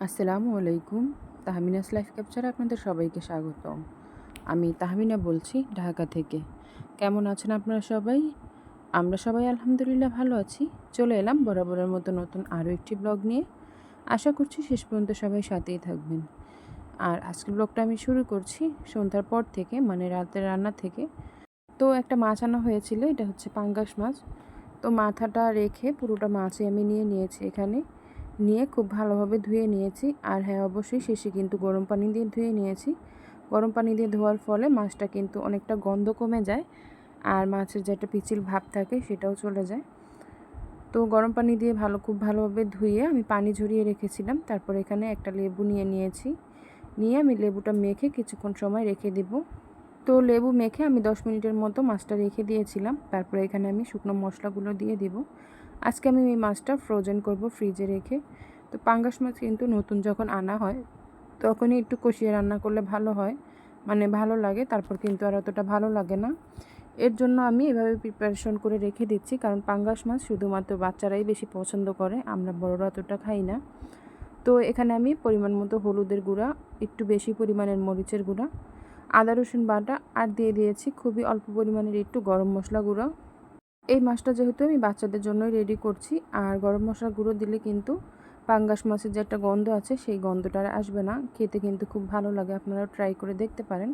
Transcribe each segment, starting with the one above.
আসসালামু আলাইকুম। তাহমিনাস লাইফ ক্যাপচারে আপনাদের সবাইকে স্বাগতম। আমি তাহমিনা বলছি ঢাকা থেকে। কেমন আছেন আপনারা সবাই? আমরা সবাই আলহামদুলিল্লাহ ভালো আছি। চলে এলাম বরাবরের মতো নতুন আরও একটি ব্লগ নিয়ে। আশা করছি শেষ পর্যন্ত সবাই সাথেই থাকবেন। আর আজকের ব্লগটা আমি শুরু করছি সন্ধ্যার পর থেকে, মানে রাতের রান্না থেকে। তো একটা মাছ আনা হয়েছিল, এটা হচ্ছে পাঙ্গাস মাছ। তো মাথাটা রেখে পুরোটা মাছই আমি নিয়েছি এখানে। নিয়ে খুব ভালোভাবে ধুয়ে নিয়েছি। আর হ্যাঁ, অবশ্যই শেষে কিন্তু গরম পানি দিয়ে ধুয়ে নিয়েছি। গরম পানি দিয়ে ধোয়ার ফলে মাছটা কিন্তু অনেকটা গন্ধ কমে যায়, আর মাছের যে একটা পিচ্ছিল ভাব থাকে সেটাও চলে যায়। তো গরম পানি দিয়ে খুব ভালোভাবে ধুয়ে আমি পানি ঝরিয়ে রেখেছিলাম। তারপর এখানে একটা লেবু নিয়েছি। নিয়ে আমি লেবুটা মেখে কিছুক্ষণ সময় রেখে দেব। তো লেবু মেখে আমি 10 মিনিটের মতো মাছটা রেখে দিয়েছিলাম। তারপরে এখানে আমি শুকনো মশলাগুলো দিয়ে দেব। আজকে আমি এই মাছটা ফ্রোজেন করব ফ্রিজে রেখে। তো পাঙ্গাস মাছ কিন্তু নতুন যখন আনা হয় তখনই একটু কষিয়ে রান্না করলে ভালো হয়, মানে ভালো লাগে। তারপর কিন্তু আর অতটা ভালো লাগে না। এর জন্য আমি এভাবে প্রিপারেশন করে রেখে দিচ্ছি, কারণ পাঙ্গাস মাছ শুধুমাত্র বাচ্চারাই বেশি পছন্দ করে, আমরা বড়রা অতটা খাই না। তো এখানে আমি পরিমাণ মতো হলুদের গুঁড়া, একটু বেশি পরিমাণের মরিচের গুঁড়া, আদা রসুন বাটা আর দিয়ে দিয়েছি খুবই অল্প পরিমাণের একটু গরম মশলা গুঁড়ো। এই মাছটা যেহেতু আমি বাচ্চাদের জন্যই রেডি করছি, আর গরম মশলা গুঁড়ো দিলে কিন্তু পাঙ্গাস মাছের যে একটা গন্ধ আছে সেই গন্ধটা আর আসবে না, খেতে কিন্তু খুব ভালো লাগে। আপনারাও ট্রাই করে দেখতে পারেন।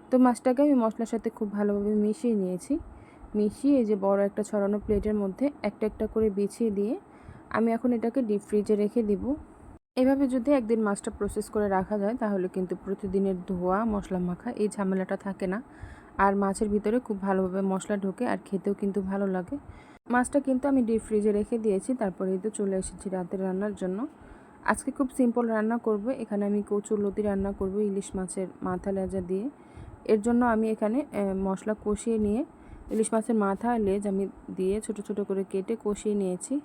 তো মাছটাকে আমি মশলার সাথে খুব ভালোভাবে মিশিয়ে নিয়েছি। মিশিয়ে এই যে বড় একটা ছড়ানো প্লেটের মধ্যে একটা একটা করে বিছিয়ে দিয়ে আমি এখন এটাকে ডিপ ফ্রিজে রেখে দিব। এভাবে যদি একদিন মাছটা প্রসেস করে রাখা যায় তাহলে কিন্তু প্রতিদিনের ধোয়া মশলা মাখা এই ঝামেলাটা থাকে না, আর মাছের ভিতরে খুব ভালোভাবে মশলা ঢোকে আর খেতেও কিন্তু ভালো লাগে। মাছটা কিন্তু আমি ডিপ ফ্রিজে রেখে দিয়েছি। তারপরেই তো চলে এসেছি রাতের রান্নার জন্য। আজকে খুব সিম্পল রান্না করব। এখানে আমি কচুরলতি রান্না করব ইলিশ মাছের মাথা লেজা দিয়ে। এর জন্য আমি এখানে মশলা কষিয়ে নিয়ে ইলিশ মাছের মাথা আর লেজ আমি দিয়ে ছোট ছোট করে কেটে কষিয়ে নিয়েছি।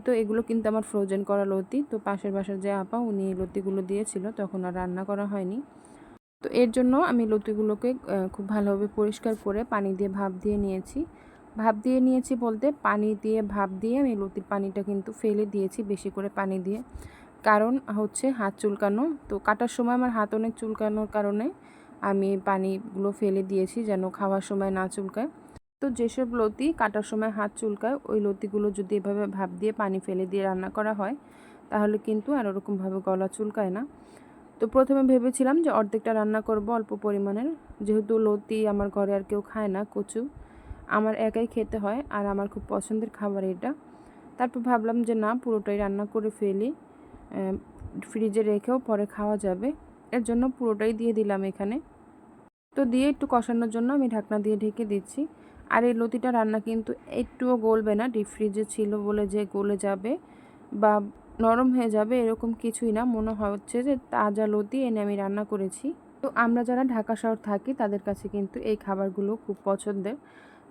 তো এগুলো কিন্তু আমার ফ্রোজেন করা লতি। তো পাশের বাসার যে আপা উনি এই লতিগুলো দিয়েছিল, তখন আর রান্না করা হয়নি। তো এর জন্য আমি লতিগুলোকে খুব ভালোভাবে পরিষ্কার করে পানি দিয়ে ভাপ দিয়ে নিয়েছি। ভাপ দিয়ে নিয়েছি বলতে পানি দিয়ে ভাপ দিয়ে আমি লতির পানিটা কিন্তু ফেলে দিয়েছি বেশি করে পানি দিয়ে। কারণ হচ্ছে হাত চুলকানো, তো কাটার সময় আমার হাত অনেক চুলকানোর কারণে আমি পানিগুলো ফেলে দিয়েছি যেন খাওয়ার সময় না চুলকায়। তো যেসব লতি কাটার সময় হাত চুলকায় ওই লতিগুলো যদি এভাবে ভাপ দিয়ে পানি ফেলে দিয়ে রান্না করা হয় তাহলে কিন্তু আর ওরকমভাবে গলা চুলকায় না। তো প্রথমে ভেবেছিলাম যে অর্ধেকটা রান্না করব অল্প পরিমাণের, যেহেতু লতি আমার ঘরে আর কেউ খায় না, কচু আমার একাই খেতে হয় আর আমার খুব পছন্দের খাবার এটা। তারপর ভাবলাম যে না, পুরোটাই রান্না করে ফেলি, ফ্রিজে রেখেও পরে খাওয়া যাবে। এর জন্য পুরোটাই দিয়ে দিলাম এখানে। তো দিয়ে একটু কষানোর জন্য আমি ঢাকনা দিয়ে ঢেকে দিচ্ছি। আর এই লতিটা রান্না কিন্তু একটুও গলবে না, ডিপ ফ্রিজে ছিল বলে যে গলে যাবে বা নরম হয়ে যাবে এরকম কিছুই না। মনে হচ্ছে যে তাজা লতি এনে আমি রান্না করেছি। তো আমরা যারা ঢাকা শহর থাকি তাদের কাছে কিন্তু এই খাবারগুলো খুব পছন্দের,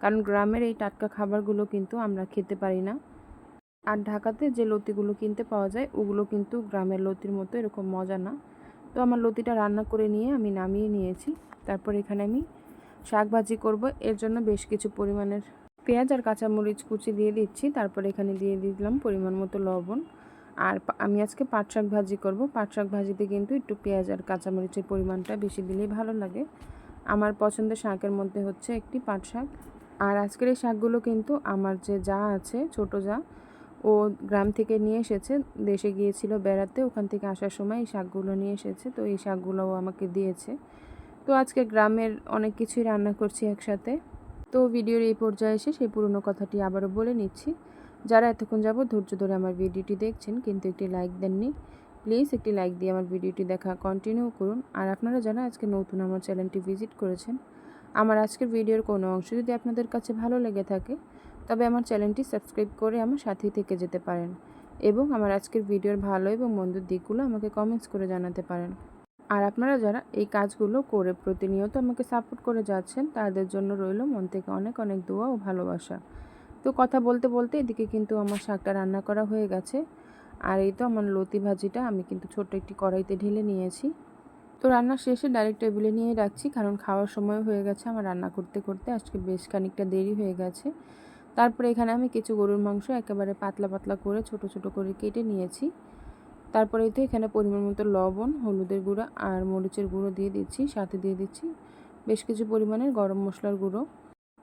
কারণ গ্রামের এই টাটকা খাবারগুলো কিন্তু আমরা খেতে পারি না। আর ঢাকাতে যে লতিগুলো কিনতে পাওয়া যায় ওগুলো কিন্তু গ্রামের লতির মতো এরকম মজা না। তো আমার লতিটা রান্না করে নিয়ে আমি নামিয়ে নিয়েছি। তারপর এখানে আমি শাক ভাজি করব। এর জন্য বেশ কিছু পরিমাণের পেঁয়াজ আর কাঁচামরিচ কুচি দিয়ে দিচ্ছি। তারপর এখানে দিয়ে দিলাম পরিমাণ মতো লবণ। আর আমি আজকে পাট শাক ভাজি করব। পাট শাক ভাজিতে কিন্তু একটু পেঁয়াজ আর কাঁচামরিচের পরিমাণটা বেশি দিলেই ভালো লাগে। আমার পছন্দের শাকের মধ্যে হচ্ছে একটি পাট শাক। আর আজকের এই শাকগুলো কিন্তু আমার যে যা আছে, ছোট যা, ও গ্রাম থেকে নিয়ে এসেছে, দেশে গিয়েছিল বেড়াতে, ওখান থেকে আসার সময় এই শাকগুলো নিয়ে এসেছে। তো এই শাকগুলোও আমাকে দিয়েছে। তো আজকে গ্রামের অনেক কিছুই রান্না করছি একসাথে। তো ভিডিওর এই পর্যায়ে এসে সেই পুরনো কথাটি আবারও বলে নিচ্ছি। যারা এতক্ষণ যাবত ধৈর্য ধরে আমার ভিডিওটি দেখছেন কিন্তু একটি লাইক দেননি, প্লিজ একটি লাইক দিয়ে আমার ভিডিওটি দেখা কন্টিনিউ করুন। আর আপনারা যারা আজকে নতুন আমার চ্যানেলটি ভিজিট করেছেন, আমার আজকের ভিডিওর কোনো অংশ যদি আপনাদের কাছে ভালো লেগে থাকে তবে আমার চ্যানেলটি সাবস্ক্রাইব করে আমার সাথেই থেকে যেতে পারেন, এবং আমার আজকের ভিডিওর ভালো এবং মন্দ দিকগুলো আমাকে কমেন্টস করে জানাতে পারেন। আর আপনারা যারা এই কাজগুলো করে প্রতিনিয়ত আমাকে সাপোর্ট করে যাচ্ছেন তাদের জন্য রইল মন থেকে অনেক অনেক দোয়া ও ভালোবাসা। তো কথা বলতে বলতে এদিকে কিন্তু আমার শাকটা রান্না করা হয়ে গেছে। আর এই তো আমার লতি ভাজিটা আমি কিন্তু ছোট্ট একটি কড়াইতে ঢেলে নিয়েছি। তো রান্না শেষে ডাইরেক্ট টেবিলে নিয়ে রাখছি, কারণ খাওয়ার সময় হয়ে গেছে আমার রান্না করতে করতে আজকে বেশ খানিকটা দেরি হয়ে গেছে। তারপরে এখানে আমি কিছু গরুর মাংস একেবারে পাতলা পাতলা করে ছোট ছোট করে কেটে নিয়েছি। তারপরেই তো এখানে পরিমাণ মতো লবণ, হলুদের গুঁড়ো আর মরিচের গুঁড়ো দিয়ে দিচ্ছি, সাথে দিয়ে দিচ্ছি বেশ কিছু পরিমাণের গরম মশলার গুঁড়ো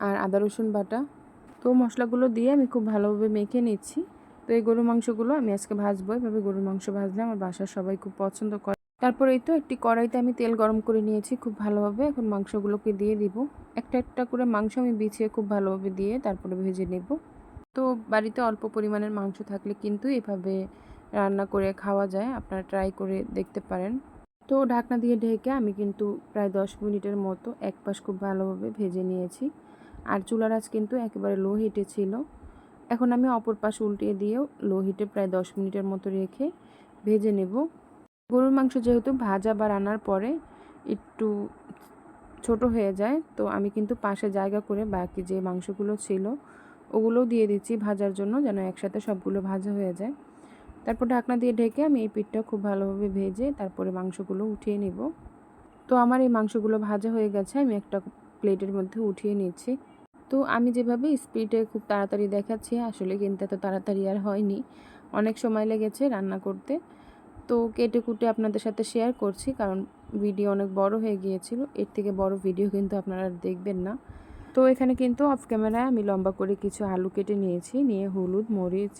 আর আদা রসুন বাটা। তো মশলাগুলো দিয়ে আমি খুব ভালোভাবে মেখে নিচ্ছি। তো এই গরুর মাংসগুলো আমি আজকে ভাজবো। এভাবে গরুর মাংস ভাজলে আমার বাসার সবাই খুব পছন্দ করে। তারপরে এই তো একটি কড়াইতে আমি তেল গরম করে নিয়েছি খুব ভালোভাবে। এখন মাংসগুলোকে দিয়ে দিব। একটা একটা করে মাংস আমি বিছিয়ে খুব ভালোভাবে দিয়ে তারপরে ভেজে নেব। তো বাড়িতে অল্প পরিমাণের মাংস থাকলে কিন্তু এভাবে রান্না করে খাওয়া যায়, আপনারা ট্রাই করে দেখতে পারেন। তো ঢাকনা দিয়ে ঢেকে আমি কিন্তু প্রায় 10 মিনিটের মতো এক পাশ খুব ভালোভাবে ভেজে নিয়েছি। আর চুলার আঁচ কিন্তু একেবারে লো হিটে ছিল। এখন আমি অপর পাশ উল্টিয়ে দিয়েও লো হিটে প্রায় 10 মিনিটের মতো রেখে ভেজে নেব। গরুর মাংস যেহেতু ভাজা বা রান্নার পরে একটু ছোট হয়ে যায়, তো আমি কিন্তু পাশে জায়গা করে বাকি যে মাংসগুলো ছিল ওগুলোও দিয়ে দিচ্ছি ভাজার জন্য, যেন একসাথে সবগুলো ভাজা হয়ে যায়। তারপর ঢাকনা দিয়ে ঢেকে আমি এই পিঠটা খুব ভালোভাবে ভেজে তারপরে মাংসগুলো উঠিয়ে নিব। তো আমার এই মাংসগুলো ভাজা হয়ে গেছে, আমি একটা প্লেটের মধ্যে উঠিয়ে নিচ্ছি। তো আমি যেভাবে স্পিডে খুব তাড়াতাড়ি দেখাচ্ছি, আসলে কিন্তু এত তাড়াতাড়ি আর হয়নি, অনেক সময় লেগেছে রান্না করতে। তো কেটে কুটে আপনাদের সাথে শেয়ার করছি, কারণ ভিডিও অনেক বড় হয়ে গিয়েছিল। এর থেকে বড় ভিডিও কিন্তু আপনারা দেখবেন না। তো এখানে কিন্তু অফ ক্যামেরায় আমি লম্বা করে কিছু আলু কেটে নিয়েছি, নিয়ে হলুদ, মরিচ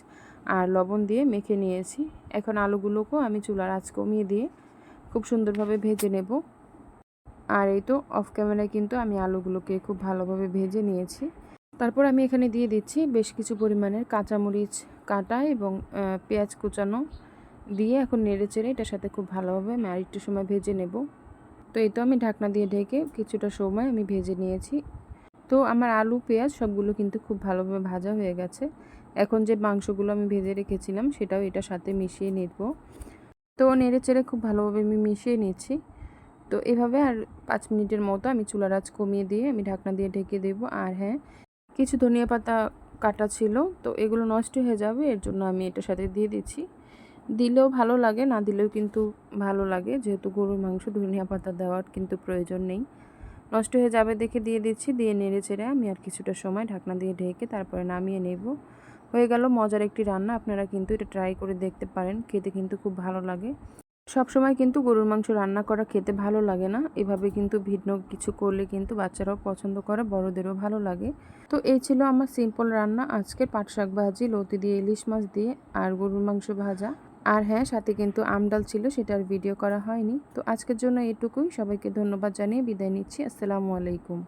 আর লবণ দিয়ে মেখে নিয়েছি। এখন আলুগুলোকেও আমি চুলার আঁচ কমিয়ে দিয়ে খুব সুন্দরভাবে ভেজে নেব। আর এই তো অফ ক্যামেরায় কিন্তু আমি আলুগুলোকে খুব ভালোভাবে ভেজে নিয়েছি। তারপর আমি এখানে দিয়ে দিচ্ছি বেশ কিছু পরিমাণের কাঁচামরিচ কাটা এবং পেঁয়াজ কুচানো দিয়ে এখন নেড়েচেড়ে এটার সাথে খুব ভালোভাবে আমি আরেকটু সময় ভেজে নেব। তো এই তো আমি ঢাকনা দিয়ে ঢেকে কিছুটা সময় আমি ভেজে নিয়েছি। তো আমার আলু পেঁয়াজ সবগুলো কিন্তু খুব ভালোভাবে ভাজা হয়ে গেছে। এখন যে মাংসগুলো আমি ভেজে রেখেছিলাম সেটাও এটার সাথে মিশিয়ে নেব। তো নেড়েচেড়ে খুব ভালোভাবে আমি মিশিয়ে নিচ্ছি। তো এভাবে আর 5 মিনিটের মতো আমি চুলার আঁচ কমিয়ে দিয়ে আমি ঢাকনা দিয়ে ঢেকে দেব। আর হ্যাঁ, কিছু ধনিয়া পাতা কাটা ছিল, তো এগুলো নষ্ট হয়ে যাবে, এর জন্য আমি এটার সাথে দিয়ে দিচ্ছি। দিলেও ভালো লাগে, না দিলেও কিন্তু ভালো লাগে, যেহেতু গরুর মাংস ধনিয়া পাতা দেওয়ার কিন্তু প্রয়োজন নেই। নষ্ট হয়ে যাবে দেখে দিয়ে দিচ্ছি, দিয়ে নেড়ে চেড়ে আমি আর কিছুটা সময় ঢাকনা দিয়ে ঢেকে তারপরে নামিয়ে নেব। হয়ে গেল মজার একটি রান্না। আপনারা কিন্তু এটা ট্রাই করে দেখতে পারেন, খেতে কিন্তু খুব ভালো লাগে। সবসময় কিন্তু গরুর মাংস রান্না করা খেতে ভালো লাগে না, এভাবে কিন্তু ভিন্ন কিছু করলে কিন্তু বাচ্চারাও পছন্দ করে, বড়দেরও ভালো লাগে। তো এই ছিল আমার সিম্পল রান্না আজকের, পাট শাক ভাজি, লতি দিয়ে ইলিশ মাছ দিয়ে আর গরুর মাংস ভাজা। আর হ্যাঁ, সাথে কিন্তু আমডাল ছিল, সেটার ভিডিও করা হয়নি। তো আজকের জন্য এটুকুই। সবাইকে ধন্যবাদ জানিয়ে বিদায় নিচ্ছি। আসসালামু আলাইকুম।